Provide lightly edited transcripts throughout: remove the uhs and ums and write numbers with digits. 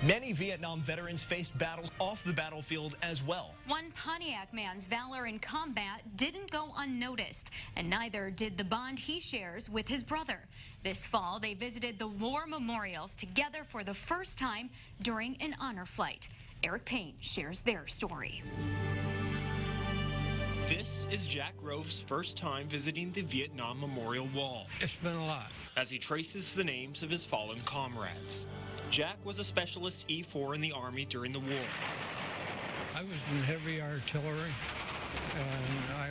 Many Vietnam veterans faced battles off the battlefield as well. One Pontiac man's valor in combat didn't go unnoticed, and neither did the bond he shares with his brother. This fall, they visited the war memorials together for the first time during an honor flight. Erick Payne shares their story. This is Jack Grove's first time visiting the Vietnam Memorial Wall. It's been a lot. As he traces the names of his fallen comrades. Jack was a specialist E4 in the Army during the war. I was in heavy artillery, and I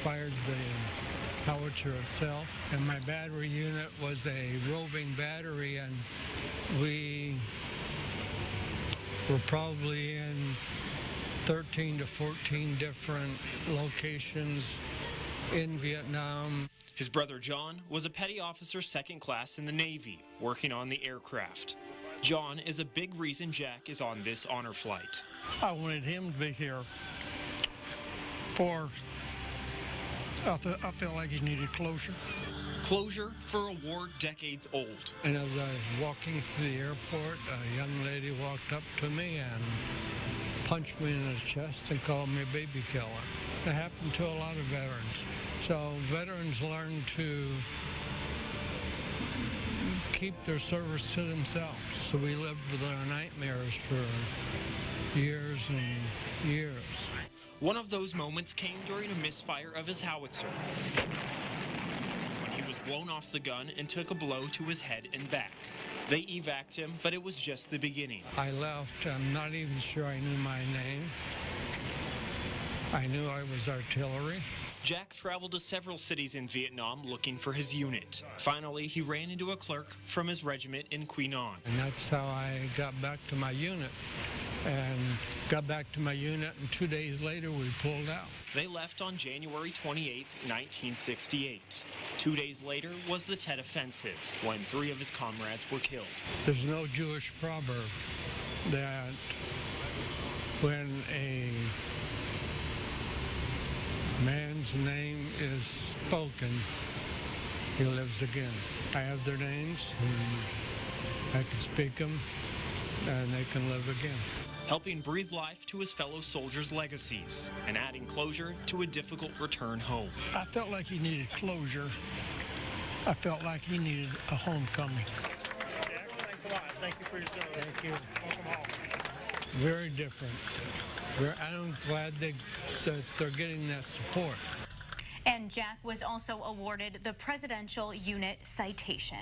fired the howitzer itself, and my battery unit was a roving battery, and we were probably in 13 to 14 different locations in Vietnam. His brother John was a petty officer second class in the Navy, working on the aircraft. John is a big reason Jack is on this honor flight. I wanted him to be here I felt like he needed closure. Closure for a war decades old. And as I was walking through the airport, a young lady walked up to me and punched me in the chest and called me a baby killer. It happened to a lot of veterans. So veterans learn to keep their service to themselves. So we lived with our nightmares for years and years. One of those moments came during a misfire of his howitzer, when he was blown off the gun and took a blow to his head and back. They evac'd him, but it was just the beginning. I left. I'm not even sure I knew my name. I knew I was artillery. Jack traveled to several cities in Vietnam looking for his unit. Finally, he ran into a clerk from his regiment in Quy Nhon. And that's how I got back to my unit. And got back to my unit, and 2 days later we pulled out. They left on January 28, 1968. 2 days later was the Tet Offensive, when 3 of his comrades were killed. There's no Jewish proverb that when a man's name is spoken, he lives again. I have their names, and I can speak them, and they can live again. Helping breathe life to his fellow soldiers' legacies and adding closure to a difficult return home. I felt like he needed closure. I felt like he needed a homecoming. Jack, thanks a lot. Thank you for your service. Thank you. Welcome home. Very different. I'm glad that they're getting that support. And Jack was also awarded the Presidential Unit Citation.